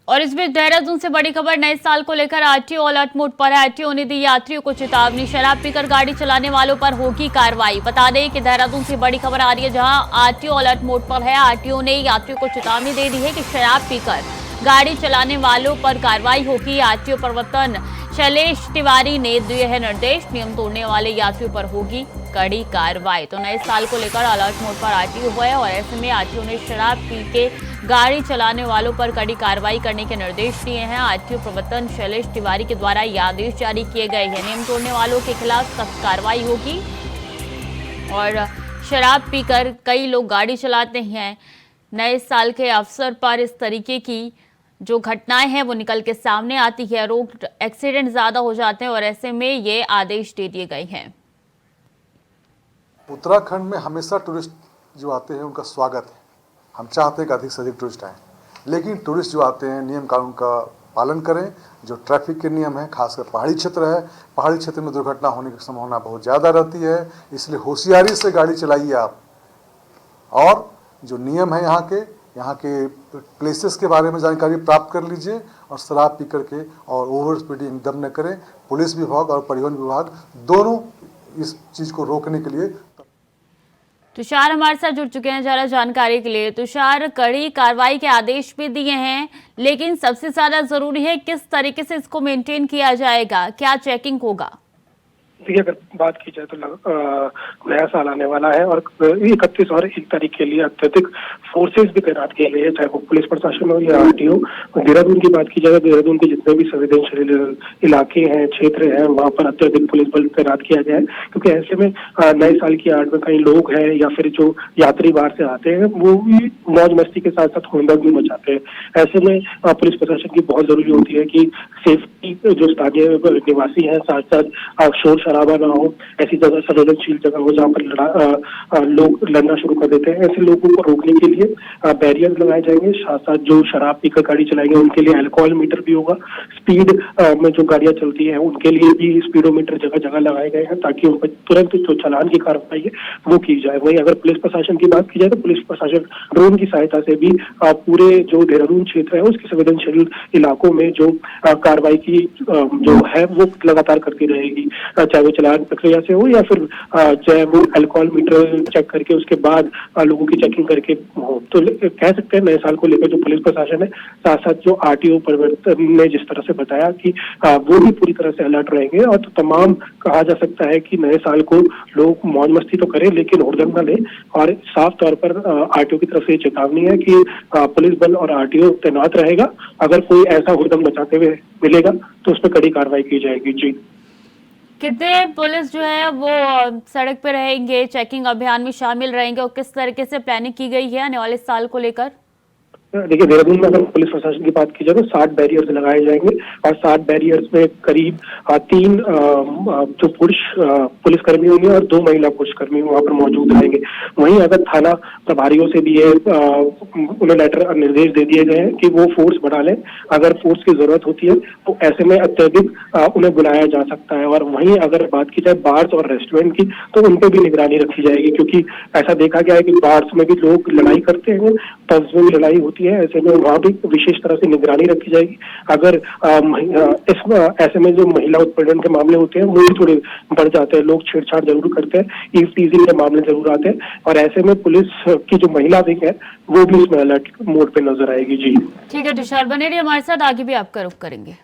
और इस बीच देहरादून से बड़ी खबर नए साल को लेकर आरटीओ अलर्ट मोड पर है। आरटीओ ने दी यात्रियों को चेतावनी, शराब पीकर गाड़ी चलाने वालों पर होगी कार्रवाई। बता दें कि देहरादून से बड़ी खबर आ रही है, जहां आरटीओ अलर्ट मोड पर है। आरटीओ ने यात्रियों को चेतावनी दे दी है कि शराब पीकर गाड़ी चलाने वालों पर कार्रवाई होगी। आरटीओ प्रवर्तन शैलेश तिवारी ने दिए हैं निर्देश, नियम तोड़ने वाले यात्रियों पर होगी कड़ी कार्रवाई। तो नए साल को लेकर अलर्ट मोड पर आरटीओ हुआ है और ऐसे में आरटीओ ने शराब पी के गाड़ी चलाने वालों पर कड़ी कार्रवाई करने के निर्देश दिए हैं। आरटीओ प्रवर्तन शैलेश तिवारी के द्वारा ये आदेश जारी किए गए हैं। नियम तोड़ने वालों के खिलाफ सख्त कार्रवाई होगी। और शराब पीकर कई लोग गाड़ी चलाते हैं। नए साल के अवसर पर इस तरीके की जो घटनाएं हैं वो निकल के सामने आती है। रोड एक्सीडेंट ज्यादा हो जाते हैं और ऐसे में ये आदेश दे दिए गए हैं। उत्तराखंड में हमेशा टूरिस्ट जो आते हैं उनका स्वागत है। हम चाहते हैं कि अधिक से अधिक टूरिस्ट आएँ, लेकिन टूरिस्ट जो आते हैं नियम कानून का पालन करें। जो ट्रैफिक के नियम है, खासकर पहाड़ी क्षेत्र है, पहाड़ी क्षेत्र में दुर्घटना होने की संभावना बहुत ज़्यादा रहती है, इसलिए होशियारी से गाड़ी चलाइए आप। और जो नियम है यहाँ के प्लेसेस के बारे में जानकारी प्राप्त कर लीजिए और शराब पी करके और ओवर स्पीडिंग एकदम न करें। पुलिस विभाग और परिवहन विभाग दोनों इस चीज़ को रोकने के लिए। तुषार हमारे साथ जुड़ चुके हैं ज़्यादा जानकारी के लिए। तुषार, कड़ी कार्रवाई के आदेश भी दिए हैं, लेकिन सबसे ज्यादा जरूरी है किस तरीके से इसको मेंटेन किया जाएगा, क्या चेकिंग होगा? देखिए, अगर बात की जाए तो नया साल आने वाला है और 31 और 1 तारीख के लिए अत्यधिक फोर्सेस भी तैनात किए गए हैं, चाहे वो पुलिस प्रशासन हो या आरटीओ। देहरादून की बात की जाए तो देहरादून के जितने भी संवेदनशील इलाके हैं, क्षेत्र हैं, वहाँ पर अत्यधिक पुलिस बल तैनात किया गया है, क्योंकि ऐसे में नए साल की आड़ में कई लोग हैं या फिर जो यात्री बाहर से आते हैं वो भी मौज मस्ती के साथ साथ हुड़दंग भी मचाते हैं। ऐसे में पुलिस प्रशासन की बहुत जरूरी होती है कि सेफ्टी जो स्थानीय निवासी हैं, साथ साथ शोर शराबा ना हो, ऐसी जगह संवेदनशील जगह हो जहाँ पर लोग लड़ना शुरू कर देते हैं। ऐसे लोगों को रोकने के लिए बैरियर लगाए जाएंगे। साथ साथ जो शराब पीकर गाड़ी चलाएंगे उनके लिए अल्कोहल मीटर भी होगा। स्पीड में जो गाड़ियां चलती हैं उनके लिए भी स्पीडोमीटर जगह जगह लगाए गए हैं, ताकि उन पर तुरंत जो चालान की कार्रवाई है वो की जाए। वहीं अगर पुलिस प्रशासन की बात की जाए तो पुलिस प्रशासन ड्रोन की सहायता से भी पूरे जो देहरादून क्षेत्र है उसके संवेदनशील इलाकों में जो कार्रवाई की जो है वो लगातार करती रहेगी, चाहे वो चालान प्रक्रिया से हो या फिर चाहे वो अल्कोहल मीटर चेक करके उसके बाद लोगों की चेकिंग करके हो। तो कह सकते हैं नए साल को लेकर जो पुलिस प्रशासन है, साथ साथ जो आरटीओ परिवर्तन ने जिस तरह से बताया कि वो भी पूरी तरह से अलर्ट रहेंगे। और तो तमाम कहा जा सकता है कि नए साल को लोग मौज मस्ती तो करें लेकिन हुड़दंग न लें। और साफ तौर पर आरटीओ की तरफ से चेतावनी है कि पुलिस बल और आरटीओ तैनात रहेगा। अगर कोई ऐसा हुड़दंग मचाते हुए मिलेगा तो उस पर कड़ी कार्रवाई की जाएगी। जी, कितने पुलिस जो है वो सड़क पे रहेंगे, चेकिंग अभियान में शामिल रहेंगे और किस तरीके से प्लानिंग की गई है आने वाले साल को लेकर? देखिए, देहरादून में अगर पुलिस प्रशासन की बात की जाए तो 60 बैरियर्स लगाए जाएंगे और 60 बैरियर्स में करीब 3 जो पुरुष पुलिसकर्मी होंगे और 2 महिला पुलिसकर्मी वहां पर मौजूद रहेंगे। वहीं अगर थाना प्रभारियों से भी उन्हें लेटर निर्देश दे दिए गए हैं कि वो फोर्स बढ़ा लें। अगर फोर्स की जरूरत होती है तो ऐसे में अत्यधिक उन्हें बुलाया जा सकता है। और वहीं अगर बात की जाए बार्स और रेस्टोरेंट की तो उन पर भी निगरानी रखी जाएगी, क्योंकि ऐसा देखा गया है कि बार्स में भी लोग लड़ाई करते हैं, पब्स में भी लड़ाई होती है। ऐसे में वहां भी विशेष तरह से निगरानी रखी जाएगी। अगर ऐसे में जो महिला उत्पीड़न के मामले होते हैं वो भी थोड़े बढ़ जाते हैं, लोग छेड़छाड़ जरूर करते हैं, ईव टीजिंग के मामले जरूर आते हैं और ऐसे में पुलिस की जो महिला विंग है वो भी इसमें अलर्ट मोड पे नजर आएगी। जी ठीक है तुषार, बने रहिए हमारे साथ, आगे भी आपका रुख करेंगे।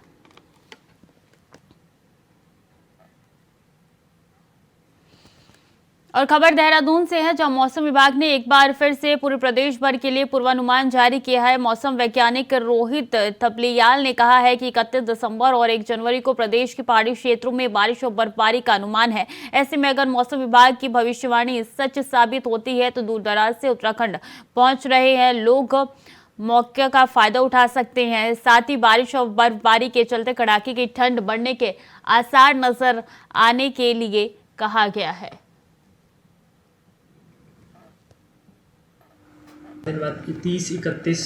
और खबर देहरादून से है, जहां मौसम विभाग ने एक बार फिर से पूरे प्रदेश भर के लिए पूर्वानुमान जारी किया है। मौसम वैज्ञानिक रोहित थपलियाल ने कहा है कि 31 दिसंबर और 1 जनवरी को प्रदेश के पहाड़ी क्षेत्रों में बारिश और बर्फबारी का अनुमान है। ऐसे में अगर मौसम विभाग की भविष्यवाणी सच साबित होती है तो दूर दराज से उत्तराखंड पहुंच रहे हैं लोग मौके का फायदा उठा सकते हैं। साथ ही बारिश और बर्फबारी के चलते कड़ाके की ठंड बढ़ने के आसार नजर आने के लिए कहा गया है। दिन बाद 30-31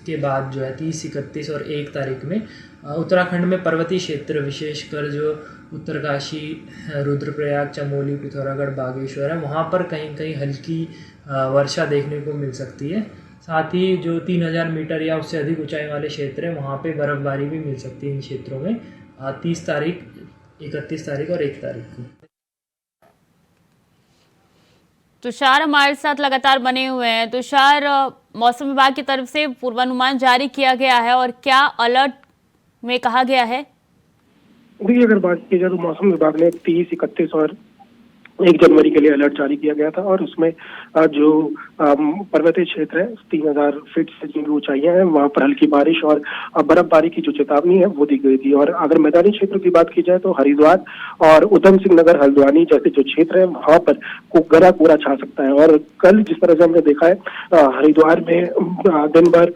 के बाद जो है 30-31 और 1 तारीख में उत्तराखंड में पर्वतीय क्षेत्र, विशेषकर जो उत्तरकाशी, रुद्रप्रयाग, चमोली, पिथौरागढ़, बागेश्वर है, वहाँ पर कहीं कहीं हल्की वर्षा देखने को मिल सकती है। साथ ही जो 3000 मीटर या उससे अधिक ऊंचाई वाले क्षेत्र हैं वहाँ पे बर्फबारी भी मिल सकती है इन क्षेत्रों में 30 तारीख, 31 तारीख और 1 तारीख को। तुषार हमारे साथ लगातार बने हुए हैं। तुषार, मौसम विभाग की तरफ से पूर्वानुमान जारी किया गया है और क्या अलर्ट में कहा गया है? देखिए, अगर बात की जाए तो मौसम विभाग ने 30, 31 और 1 जनवरी के लिए अलर्ट जारी किया गया था और उसमें जो पर्वतीय क्षेत्र है 3000 फीट से जिन ऊंचाइयां हैं वहां पर हल्की बारिश और बर्फबारी की जो चेतावनी है वो दी गई थी। और अगर मैदानी क्षेत्रों की बात की जाए तो हरिद्वार और उधम सिंह नगर, हल्द्वानी जैसे जो क्षेत्र है वहां पर गड़ा कोहरा छा सकता है। और कल जिस तरह से हमने देखा है हरिद्वार में दिन भर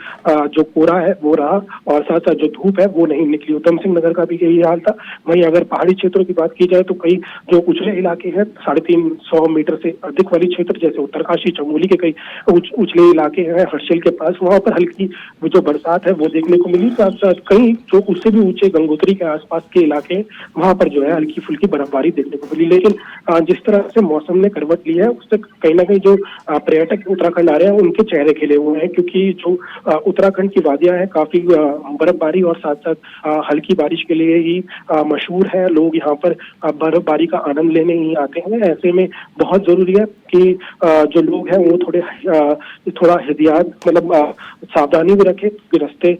जो कोहरा है वो रहा और साथ साथ जो धूप है वो नहीं निकली। उधम सिंह नगर का भी यही हाल था। वहीं अगर पहाड़ी क्षेत्रों की बात की जाए तो कई जो उछले इलाके हैं 350 मीटर से अधिक वाली क्षेत्र जैसे उत्तरकाशी, चमोली के कई उछले इलाके हैं हर्षिल के पास, वहां पर हल्की जो बरसात है वो देखने को मिली। साथ साथ कई जो उससे भी ऊंचे गंगोत्री के आसपास के इलाके वहां पर जो है हल्की फुल्की बर्फबारी देखने को मिली। लेकिन जिस तरह से मौसम ने करवट ली है उससे कहीं ना कहीं जो पर्यटक उत्तराखंड आ रहे हैं उनके चेहरे खिले हुए हैं, क्योंकि जो उत्तराखंड की वादियां हैं काफी बर्फबारी और साथ साथ हल्की बारिश के लिए ही मशहूर है। लोग यहाँ पर बर्फबारी का आनंद लेने ही आते हैं। ऐसे में बहुत जरूरी है कि जो लोग हैं वो थोड़ा एहतियात मतलब सावधानी भी रखें। रास्ते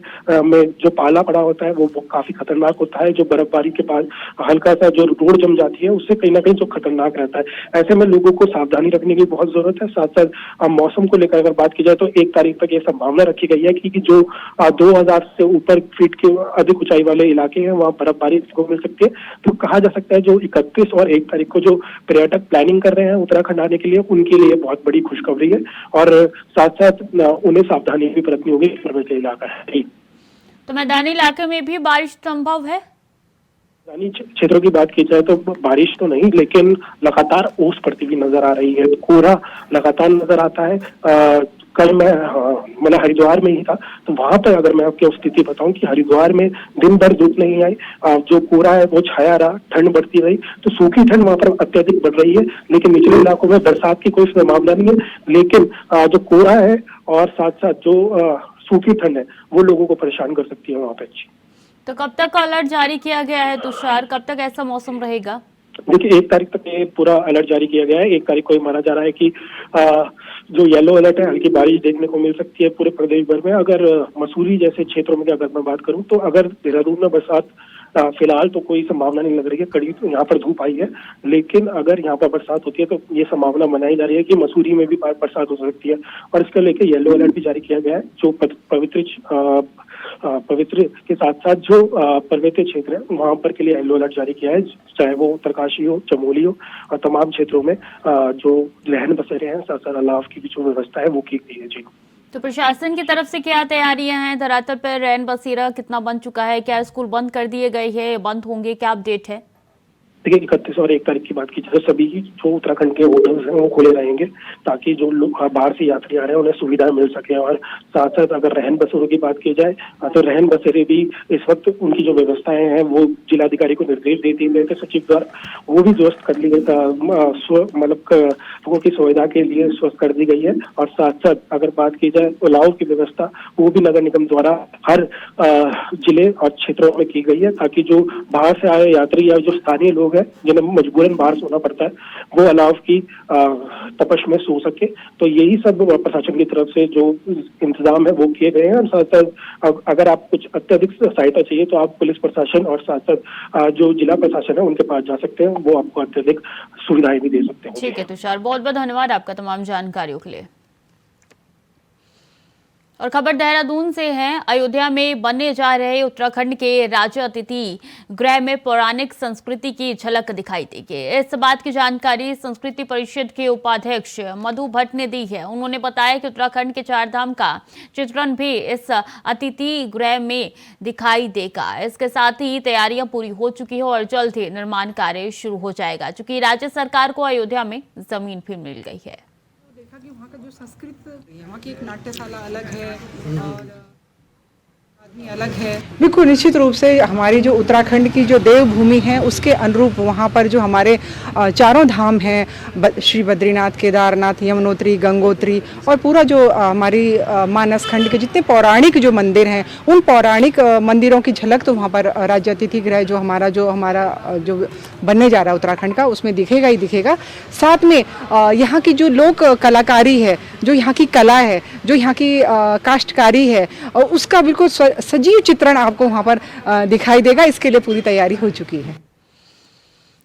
में जो पाला पड़ा होता है वो काफी खतरनाक होता है। जो बर्फबारी के बाद हल्का सा जो रोड जम जाती है उससे कहीं ना कहीं जो खतरनाक रहता है। ऐसे में लोगों को सावधानी रखने की बहुत जरूरत है। साथ साथ मौसम को लेकर अगर बात की जाए तो 1 तारीख तक ये संभावना रखी गई है कि जो 2000 से ऊपर फीट के अधिक ऊंचाई वाले इलाके हैं वहाँ बर्फबारी को मिल सकती है। तो कहा जा सकता है जो 31 और 1 तारीख को जो पर्यटक प्लानिंग कर रहे हैं उत्तराखंड आने के लिए उनके लिए बहुत बड़ी खुशखबरी है और साथ साथ उन्हें सावधानी भी बरतनी होगी। पर्वतीय इलाका है तो मैदानी इलाके में भी बारिश संभव है? मैदानी क्षेत्रों की बात की जाए तो बारिश तो नहीं, लेकिन लगातार ओस पड़ती हुई नजर आ रही है। कोहरा लगातार नजर आता है। कल मैं हरिद्वार में ही था तो वहां पर अगर मैं आपको स्थिति बताऊं कि हरिद्वार में दिन भर धूप नहीं आई, जो कोहरा है वो छाया रहा, ठंड बढ़ती रही। तो सूखी ठंड वहां पर अत्यधिक बढ़ रही है, लेकिन निचले इलाकों में बरसात की कोई संभावना नहीं है। लेकिन जो कोहरा है और साथ साथ जो सूखी ठंड है वो लोगों को परेशान कर सकती है वहां पे। तो कब तक अलर्ट जारी किया गया है तुषार? कब तक ऐसा मौसम रहेगा? देखिए 1 तारीख तक ये पूरा अलर्ट जारी किया गया है। 1 तारीख को माना जा रहा है कि जो येलो अलर्ट है हल्की बारिश देखने को मिल सकती है पूरे प्रदेश भर में। अगर मसूरी जैसे क्षेत्रों में अगर मैं बात करूं तो अगर देहरादून में बरसात फिलहाल तो कोई संभावना नहीं लग रही है। कड़ी तो यहाँ पर धूप आई है, लेकिन अगर यहाँ पर बरसात होती है तो ये संभावना बनाई जा रही है कि मसूरी में भी बरसात हो सकती है और इसके लेके येलो अलर्ट भी जारी किया गया है। जो पवित्र के साथ साथ जो पर्वतीय क्षेत्र है वहां पर के लिए येलो अलर्ट जारी किया है, चाहे वो उत्तरकाशी हो, चमोली हो और तमाम क्षेत्रों में जो रहन बसेरे हैं साथ साथ अलाव की भी जो व्यवस्था है वो की गई है। जी, तो प्रशासन की तरफ से क्या तैयारियां हैं? धरातल पर रैन बसेरा कितना बन चुका है? क्या स्कूल बंद कर दिए गए हैं, बंद होंगे, क्या अपडेट है? देखिए 31 और 1 तारीख की बात की जाए सभी जो उत्तराखंड के होटल्स हैं वो खुले रहेंगे ताकि जो लोग बाहर से यात्री आ रहे हैं उन्हें सुविधा मिल सके। और साथ साथ अगर रहन बसेरों की बात की जाए तो रहन बसेरे भी इस वक्त उनकी जो व्यवस्थाएं हैं वो जिलाधिकारी को निर्देश देती है सचिव द्वारा वो भी दुरुस्त कर ली गई, मतलब लोगों की सुविधा के लिए स्वस्थ कर दी गई है। और साथ साथ अगर बात की जाए अलाव की व्यवस्था वो भी नगर निगम द्वारा हर जिले और क्षेत्रों में की गई है ताकि जो बाहर से आए यात्री या जो स्थानीय लोग है जिन्हें मजबूरन बाहर सोना पड़ता है वो अलाव की तपश में सो सके। तो यही सब प्रशासन की तरफ से जो इंतजाम है वो किए गए हैं। और साथ साथ अगर आप कुछ अत्यधिक सहायता चाहिए तो आप पुलिस प्रशासन और साथ साथ जो जिला प्रशासन है उनके पास जा सकते हैं, वो आपको अत्यधिक सुविधाएं भी दे सकते हैं। ठीक है तुषार, बहुत बहुत धन्यवाद आपका तमाम जानकारियों के लिए। और खबर देहरादून से है। अयोध्या में बनने जा रहे उत्तराखंड के राज्य अतिथि गृह में पौराणिक संस्कृति की झलक दिखाई देगी। इस बात की जानकारी संस्कृति परिषद के उपाध्यक्ष मधु भट्ट ने दी है। उन्होंने बताया कि उत्तराखंड के 4 धाम का चित्रण भी इस अतिथि गृह में दिखाई देगा। इसके साथ ही तैयारियां पूरी हो चुकी है और जल्द ही निर्माण कार्य शुरू हो जाएगा, चूंकि राज्य सरकार को अयोध्या में जमीन भी मिल गई है। कि वहाँ का जो संस्कृत, यहाँ की एक नाट्यशाला अलग है और अलग है। बिल्कुल निश्चित रूप से हमारी जो उत्तराखंड की जो देवभूमि है उसके अनुरूप वहाँ पर जो हमारे चारों धाम हैं, श्री बद्रीनाथ, केदारनाथ, यमुनोत्री, गंगोत्री और पूरा जो हमारी मानस खंड के जितने पौराणिक जो मंदिर हैं उन पौराणिक मंदिरों की झलक तो वहाँ पर राज्य अतिथि गृह जो हमारा जो बनने जा रहा है उत्तराखंड का उसमें दिखेगा ही दिखेगा। साथ में यहाँ की जो लोक कलाकारी है, जो यहाँ की कला है, जो यहाँ की काश्तकारी है, उसका बिल्कुल सजीव चित्रण आपको वहाँ पर दिखाई देगा। इसके लिए पूरी तैयारी हो चुकी है।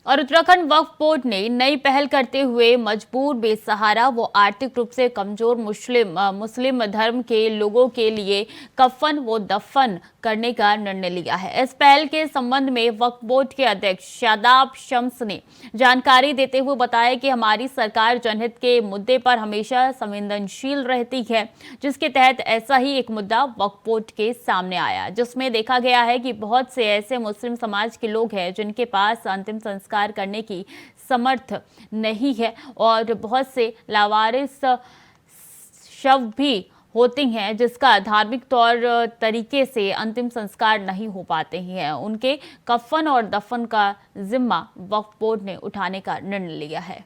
और उत्तराखंड वक्फ बोर्ड ने नई पहल करते हुए मजबूर, बेसहारा व आर्थिक रूप से कमजोर मुस्लिम धर्म के लोगों के लिए कफन व दफन करने का निर्णय लिया है। इस पहल के संबंध में वक्फ बोर्ड के अध्यक्ष शादाब शम्स ने जानकारी देते हुए बताया कि हमारी सरकार जनहित के मुद्दे पर हमेशा संवेदनशील रहती है, जिसके तहत ऐसा ही एक मुद्दा वक्फ बोर्ड के सामने आया, जिसमें देखा गया है कि बहुत से ऐसे मुस्लिम समाज के लोग हैं जिनके पास अंतिम संस्कार करने की समर्थ नहीं है और बहुत से लावारिस शव भी होते हैं जिसका धार्मिक तौर तरीके से अंतिम संस्कार नहीं हो पाते हैं। उनके कफन और दफन का जिम्मा वक्फ बोर्ड ने उठाने का निर्णय लिया है।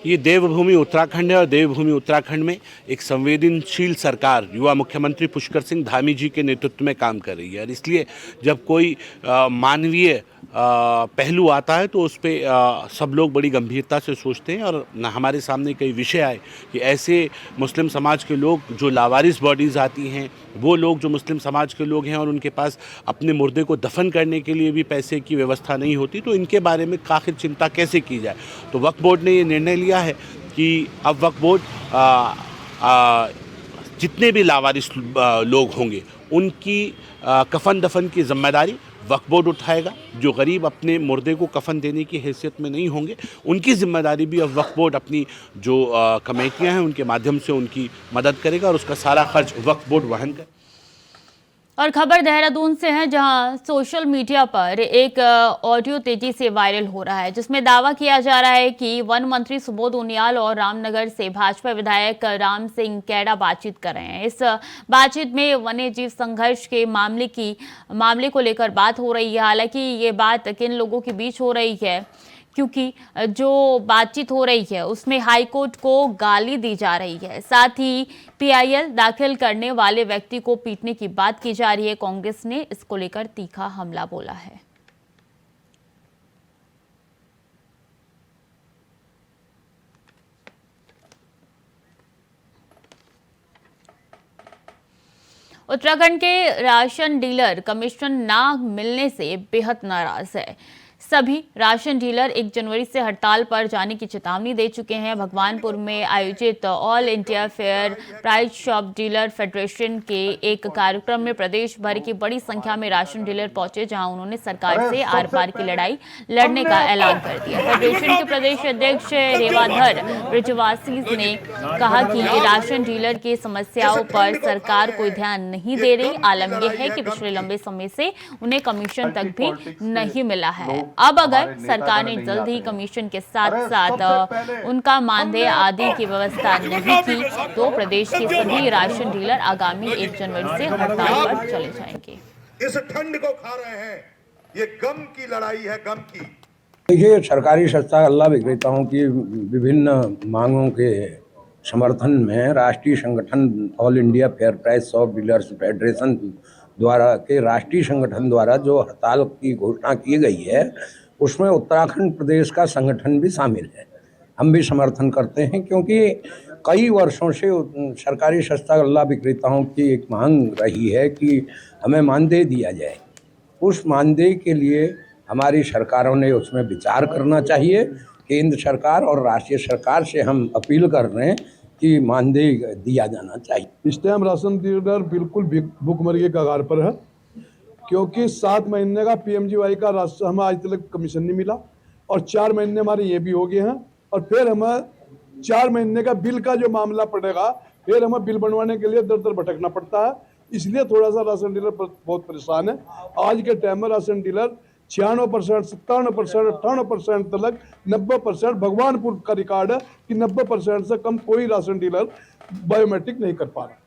ये देवभूमि उत्तराखंड है और देवभूमि उत्तराखंड में एक संवेदनशील सरकार युवा मुख्यमंत्री पुष्कर सिंह धामी जी के नेतृत्व में काम कर रही है और इसलिए जब कोई मानवीय पहलू आता है तो उस पर सब लोग बड़ी गंभीरता से सोचते हैं और हमारे सामने कई विषय आए कि ऐसे मुस्लिम समाज के लोग जो लावारिस बॉडीज़ आती हैं, वो लोग जो मुस्लिम समाज के लोग हैं और उनके पास अपने मुर्दे को दफन करने के लिए भी पैसे की व्यवस्था नहीं होती, तो इनके बारे में आखिर चिंता कैसे की जाए। तो वक्फ बोर्ड ने ये निर्णय लिया है कि अब वक्फ बोर्ड जितने भी लावारिस लोग होंगे उनकी कफन दफन की जिम्मेदारी वक्फ बोर्ड उठाएगा। जो गरीब अपने मुर्दे को कफन देने की हैसियत में नहीं होंगे उनकी जिम्मेदारी भी अब वक्फ बोर्ड अपनी जो कमेटियां हैं उनके माध्यम से उनकी मदद करेगा और उसका सारा खर्च वक्फ बोर्ड वहन करेगा। और खबर देहरादून से है, जहां सोशल मीडिया पर एक ऑडियो तेजी से वायरल हो रहा है, जिसमें दावा किया जा रहा है कि वन मंत्री सुबोध उनियाल और रामनगर से भाजपा विधायक राम सिंह कैड़ा बातचीत कर रहे हैं। इस बातचीत में वन्य जीव संघर्ष के मामले को लेकर बात हो रही है। हालांकि ये बात किन लोगों के बीच हो रही है, क्योंकि जो बातचीत हो रही है उसमें हाईकोर्ट को गाली दी जा रही है, साथ ही पीआईएल दाखिल करने वाले व्यक्ति को पीटने की बात की जा रही है। कांग्रेस ने इसको लेकर तीखा हमला बोला है। उत्तराखंड के राशन डीलर कमीशन ना मिलने से बेहद नाराज है। सभी राशन डीलर 1 जनवरी से हड़ताल पर जाने की चेतावनी दे चुके हैं। भगवानपुर में आयोजित all India fair price shop dealer federation के एक कार्यक्रम में प्रदेश भर की बड़ी संख्या में राशन डीलर पहुंचे, जहां उन्होंने सरकार से आर पार की लड़ाई लड़ने का ऐलान कर दिया। फेडरेशन के प्रदेश अध्यक्ष रेवाधर ब्रजवासी ने कहा कि राशन डीलर की समस्याओं पर सरकार कोई ध्यान नहीं दे रही। आलम यह है कि पिछले लंबे समय से उन्हें कमीशन तक भी नहीं मिला है। अब अगर सरकार ने जल्द ही कमीशन के साथ साथ उनका मानदेय आदि की व्यवस्था नहीं की तो प्रदेश के सभी राशन डीलर आगामी 1 जनवरी से हड़ताल पर चले जाएंगे। इस ठंड को खा रहे हैं, ये गम की लड़ाई है, गम की। देखिए, सरकारी सस्ता गल्ला विक्रेताओं की विभिन्न मांगों के समर्थन में राष्ट्रीय संगठन all India fair price shop dealers federation द्वारा के राष्ट्रीय संगठन द्वारा जो हड़ताल की घोषणा की गई है उसमें उत्तराखंड प्रदेश का संगठन भी शामिल है। हम भी समर्थन करते हैं क्योंकि कई वर्षों से सरकारी सस्ता गल्ला विक्रेताओं की एक मांग रही है कि हमें मानदेय दिया जाए। उस मानदेय के लिए हमारी सरकारों ने उसमें विचार करना चाहिए। केंद्र सरकार और राष्ट्रीय सरकार से हम अपील कर रहे हैं कि मानदेय दिया जाना चाहिए। इस टाइम राशन डीलर बिल्कुल भूखमरी के कगार पर है, क्योंकि 7 महीने का पीएमजीवाई का राशन हमें आज तक कमीशन नहीं मिला और 4 महीने हमारे ये भी हो गए हैं और फिर हमें 4 महीने का बिल का जो मामला पड़ेगा, फिर हमें बिल बनवाने के लिए दर दर भटकना पड़ता है। इसलिए थोड़ा सा राशन डीलर बहुत परेशान है। आज के टाइम में राशन डीलर 96%, 57%, 58% तक 90%, भगवानपुर का रिकॉर्ड है कि 90% से कम कोई राशन डीलर बायोमेट्रिक नहीं कर पा रहा।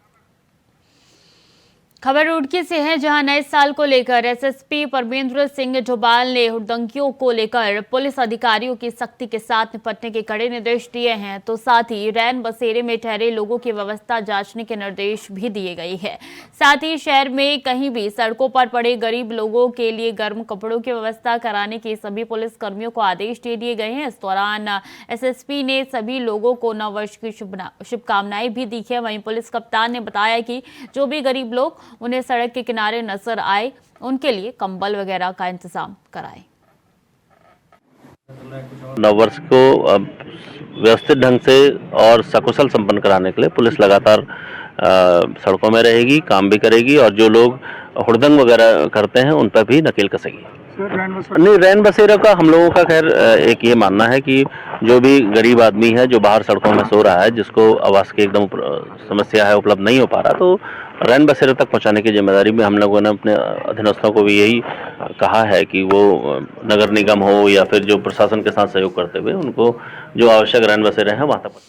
खबर रुड़की से है, जहां नए साल को लेकर एसएसपी परमेंद्र सिंह जोबाल ने हुड़दंगियों को लेकर पुलिस अधिकारियों की सख्ती के साथ निपटने के कड़े निर्देश दिए हैं, तो साथ ही रैन बसेरे में ठहरे लोगों की व्यवस्था जांचने के निर्देश भी दिए गए हैं। साथ ही शहर में कहीं भी सड़कों पर पड़े गरीब लोगों के लिए गर्म कपड़ों की व्यवस्था कराने के सभी पुलिस कर्मियों को आदेश दे दिए गए हैं। इस दौरान एसएसपी ने सभी लोगों को नववर्ष की शुभकामनाएं भी दी है। वहीं पुलिस कप्तान ने बताया कि जो भी गरीब लोग उन्हें सड़क के किनारे नजर आए, उनके लिए कंबल वगैरह का इंतजाम कराएं। नववर्ष को व्यवस्थित ढंग से और सकुशल संपन्न कराने के लिए पुलिस लगातार सड़कों में रहेगी, काम भी करेगी और जो लोग हुड़दंग वगैरह करते हैं उन पर भी नकेल कसेगी। नहीं, रैन बसेरों का हम लोगों का खैर एक ये मानना है कि जो भी गरीब आदमी है जो बाहर सड़कों में सो रहा है, जिसको आवास की एकदम समस्या है, उपलब्ध नहीं हो पा रहा, तो रैन बसेरों तक पहुंचाने की जिम्मेदारी में हम लोगों ने अपने अधीनस्थों को भी यही कहा है कि वो नगर निगम हो या फिर जो प्रशासन के साथ सहयोग करते हुए उनको जो आवश्यक रैन बसेरे हैं वहां तक।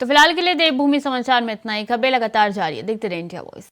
तो फिलहाल के लिए देवभूमि समाचार में इतना ही। खबरें लगातार जारी है, देखते रहिए इंडिया वॉइस।